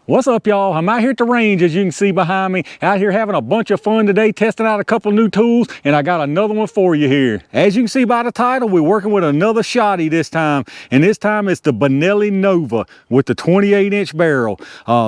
What's up, y'all? I'm out here at the range, as you can see behind me, out here having a bunch of fun today, testing out a couple of new tools, and I got another one for you here. As you can see by the title, we're working with another shotty this time, and this time it's the Benelli Nova with the 28-inch barrel.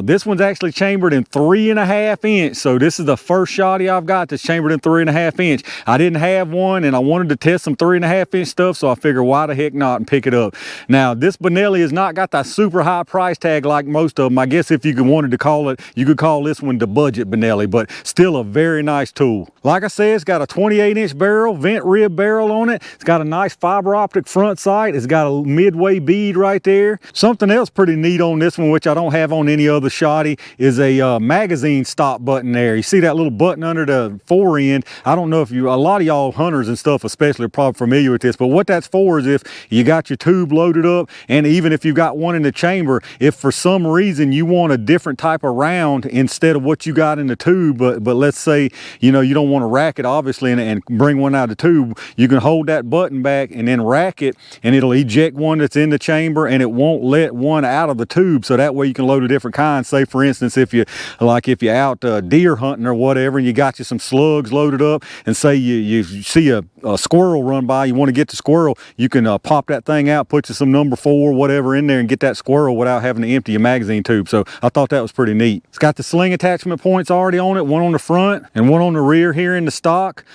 This one's actually chambered in 3.5 inch, so this is the first shotty I've got that's chambered in 3.5 inch. I didn't have one, and I wanted to test some 3.5 inch stuff, so I figured why the heck not and pick it up. Now, this Benelli has not got that super high price tag like most of them. I guess if you wanted to call it, you could call this one the budget Benelli, but still a very nice tool. Like I said, it's got a 28-inch barrel, vent rib barrel on it. It's got a nice fiber optic front sight. It's got a midway bead right there. Something else pretty neat on this one, which I don't have on any other shotty, is a magazine stop button there. You see that little button under the fore end? I don't know if a lot of y'all hunters and stuff especially are probably familiar with this, but what that's for is if you got your tube loaded up, and even if you've got one in the chamber, if for some reason you want a different type of round instead of what you got in the tube, but let's say you don't want to rack it obviously and bring one out of the tube, you can hold that button back and then rack it, and it'll eject one that's in the chamber, and it won't let one out of the tube, so that way you can load a different kind. Say for instance, if you're out deer hunting or whatever, and you got you some slugs loaded up, and say you see a squirrel run by, you want to get the squirrel, you can pop that thing out, put you some number 4 whatever in there, and get that squirrel without having to empty your magazine tube. So I thought that was pretty neat. It's got the sling attachment points already on it, one on the front and one on the rear here in the stock.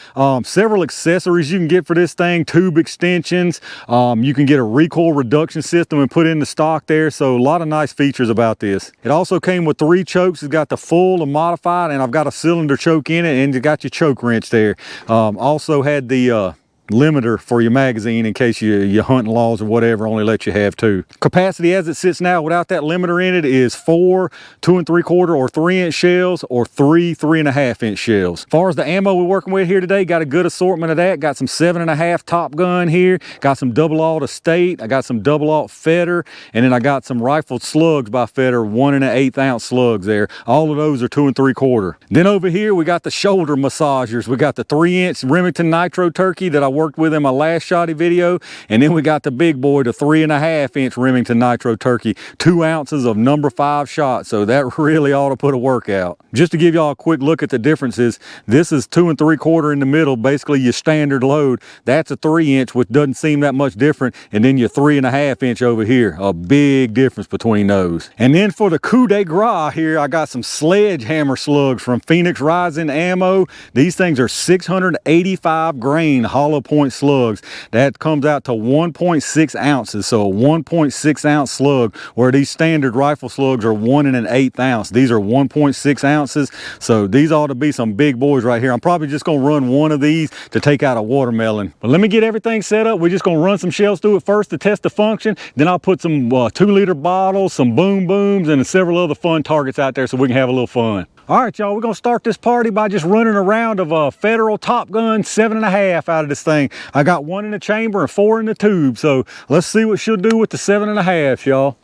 Several accessories you can get for this thing, tube extensions. You can get a recoil reduction system and put in the stock there. So a lot of nice features about this. It also came with 3 chokes. It's got the full and modified, and I've got a cylinder choke in it, and you got your choke wrench there. Also had the limiter for your magazine in case your hunting laws or whatever only let you have 2. Capacity as it sits now without that limiter in it is 4 2 3/4 or 3-inch shells, or 3 3.5-inch shells. As far as the ammo we're working with here today, got a good assortment of that. Got some 7.5 Top Gun here, got some double-aught Estate, I got some double-aught Fetter, and then I got some rifled slugs by Fetter, 1 1/8 ounce slugs there. All of those are 2 3/4. Then over here we got the shoulder massagers. We got the 3-inch Remington Nitro Turkey that I worked with in my last shotty video, and then we got the big boy, the 3.5-inch Remington Nitro Turkey, 2 ounces of number 5 shot, so that really ought to put a workout. Just to give y'all a quick look at the differences, this is 2 3/4 in the middle, basically your standard load. That's a 3-inch, which doesn't seem that much different, and then your 3.5-inch over here, a big difference between those. And then for the coup de grace here, I got some sledgehammer slugs from Phoenix Rising Ammo. These things are 685 grain hollow point slugs. That comes out to 1.6 ounces, so a 1.6 ounce slug, where these standard rifle slugs are 1 1/8 ounce. These are 1.6 ounces, so these ought to be some big boys right here. I'm probably just gonna run one of these to take out a watermelon. But let me get everything set up. We're just gonna run some shells through it first to test the function, then I'll put some 2-liter bottles, some boom booms, and several other fun targets out there so we can have a little fun. All right, y'all, we're gonna start this party by just running a round of a Federal Top Gun 7.5 out of this thing. I got 1 in the chamber and 4 in the tube, so let's see what she'll do with the 7.5, y'all.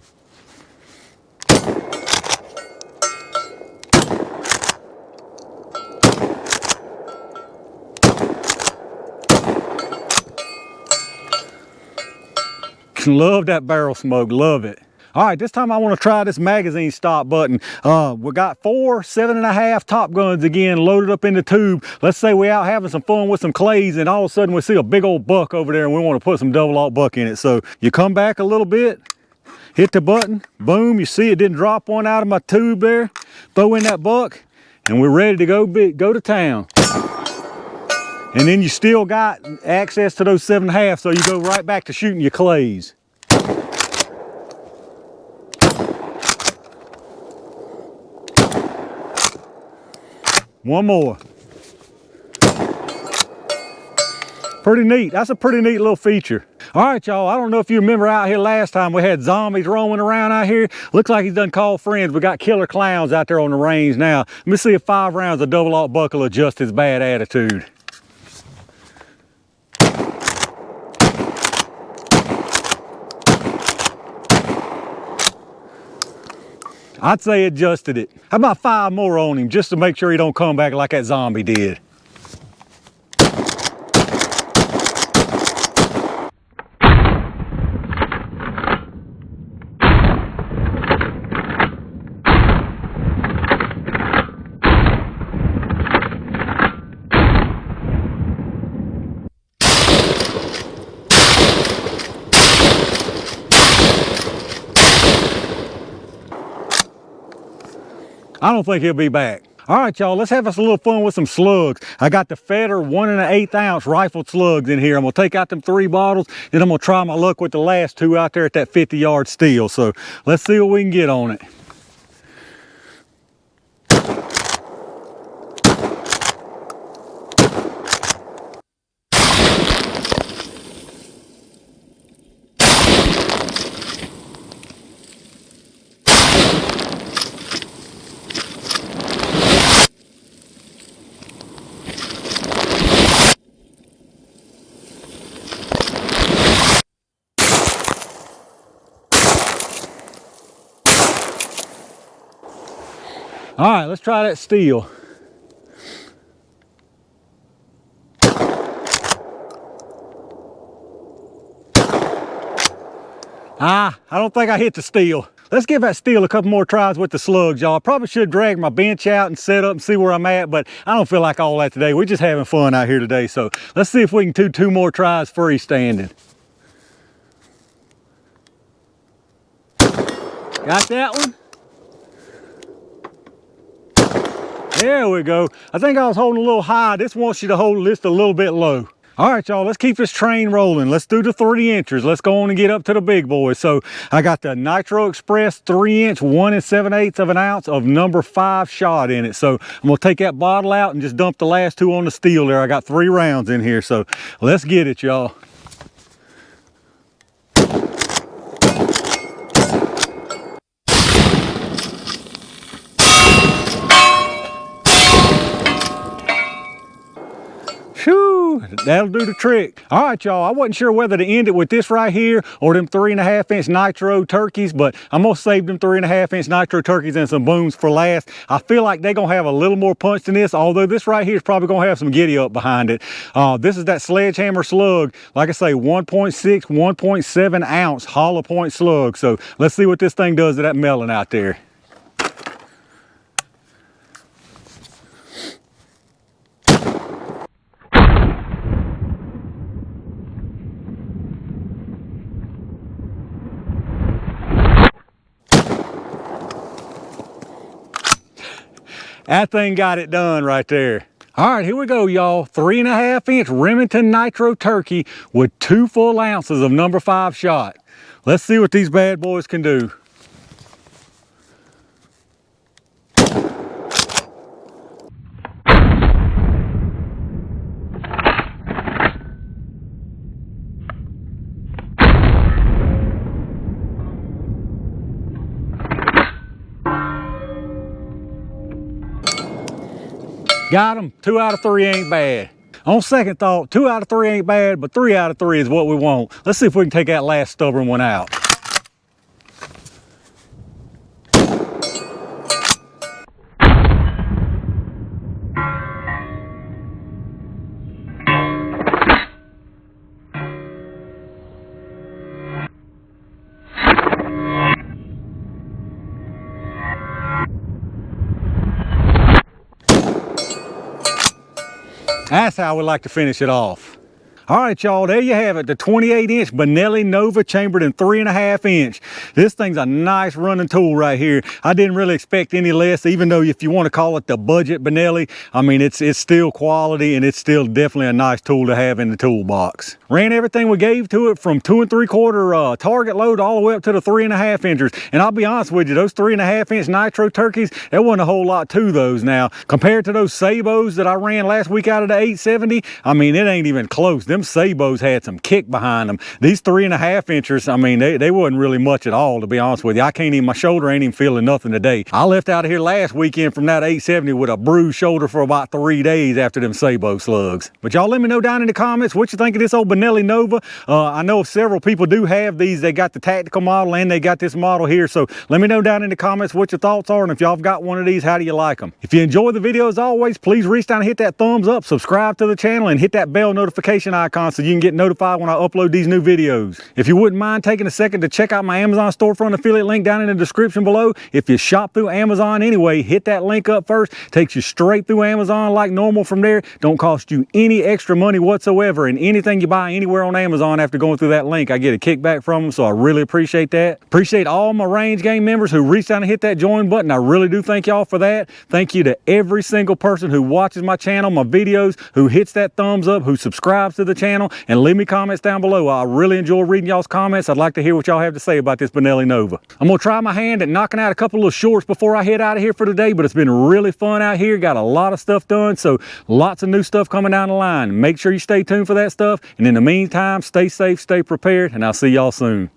Love that barrel smoke, love it. All right, this time I want to try this magazine stop button. We got 4 7.5 Top Guns again loaded up in the tube. Let's say we out having some fun with some clays, and all of a sudden we see a big old buck over there, and we want to put some double-aught buck in it. So you come back a little bit, hit the button, boom, you see it didn't drop one out of my tube there. Throw in that buck, and we're ready to go to town. And then you still got access to those 7.5, so you go right back to shooting your clays. One more. Pretty neat. That's a pretty neat little feature. All right, y'all, I don't know if you remember out here last time we had zombies roaming around out here. Looks like he's done called friends. We got killer clowns out there on the range now. Let me see if 5 rounds of double-aught buck will adjust his bad attitude. I'd say adjusted it. How about 5 more on him, just to make sure he don't come back like that zombie did. I don't think he'll be back. All right, y'all, let's have us a little fun with some slugs. I got the Feder 1 1/8 ounce rifled slugs in here. I'm gonna take out them 3 bottles, then I'm gonna try my luck with the last 2 out there at that 50-yard steel. So let's see what we can get on it. All right, let's try that steel. I don't think I hit the steel. Let's give that steel a couple more tries with the slugs, y'all. I probably should drag my bench out and set up and see where I'm at, but I don't feel like all that today. We're just having fun out here today. So let's see if we can do 2 more tries freestanding. Got that one? There we go. I think I was holding a little high. This wants you to hold this a little bit low. All right, y'all, let's keep this train rolling. Let's do the 3 inchers. Let's go on and get up to the big boys. So I got the Nitro Express 3 inch, 1 7/8 of an ounce of number 5 shot in it. So I'm gonna take that bottle out and just dump the last 2 on the steel there. I got 3 rounds in here. So let's get it, y'all. Whew, that'll do the trick. All right, y'all, I wasn't sure whether to end it with this right here or them 3.5 inch nitro turkeys, but I'm gonna save them 3.5 inch nitro turkeys and some booms for last. I feel like they're gonna have a little more punch than this, although this right here is probably gonna have some giddy up behind it. This is that Sledgehammer slug, like I say, 1.6, 1.7 ounce hollow point slug. So let's see what this thing does to that melon out there. That thing got it done right there. All right, here we go, y'all. 3.5 inch Remington Nitro Turkey with 2 full ounces of number 5 shot. Let's see what these bad boys can do. Got him. 2 out of 3 ain't bad. On second thought, 2 out of 3 ain't bad, but 3 out of 3 is what we want. Let's see if we can take that last stubborn one out. That's how we like to finish it off. All right, y'all, there you have it, the 28 inch Benelli Nova chambered in 3.5 inch. This thing's a nice running tool right here. I didn't really expect any less, even though if you want to call it the budget Benelli, I mean, it's still quality and it's still definitely a nice tool to have in the toolbox. Ran everything we gave to it from 2 3/4 target load all the way up to the 3.5 inchers. And I'll be honest with you, those 3.5 inch nitro turkeys, there wasn't a whole lot to those now. Compared to those Sabos that I ran last week out of the 870, I mean, it ain't even close. Them Sabos had some kick behind them. These 3.5 inchers, I mean, they wasn't really much at all, to be honest with you. I can't even, my shoulder ain't even feeling nothing today. I left out of here last weekend from that 870 with a bruised shoulder for about 3 days after them Sabo slugs. But y'all let me know down in the comments what you think of this old Benelli Nova. I know several people do have these. They got the tactical model and they got this model here. So let me know down in the comments what your thoughts are, and if y'all have got one of these, how do you like them? If you enjoy the video, as always, please reach down and hit that thumbs up, subscribe to the channel, and hit that bell notification icon icon so you can get notified when I upload these new videos. If you wouldn't mind taking a second to check out my Amazon storefront affiliate link down in the description below. If you shop through Amazon anyway, hit that link up first. Takes you straight through Amazon like normal from there. Don't cost you any extra money whatsoever, and anything you buy anywhere on Amazon after going through that link, I get a kickback from them, so I really appreciate that. Appreciate all my Range Gang members who reached out and hit that join button. I really do thank y'all for that. Thank you to every single person who watches my channel, my videos, who hits that thumbs up, who subscribes to the channel, and leave me comments down below. I really enjoy reading y'all's comments. I'd like to hear what y'all have to say about this Benelli Nova. I'm gonna try my hand at knocking out a couple of shorts before I head out of here for today, but it's been really fun out here. Got a lot of stuff done, so lots of new stuff coming down the line. Make sure you stay tuned for that stuff, and in the meantime, stay safe, stay prepared, and I'll see y'all soon.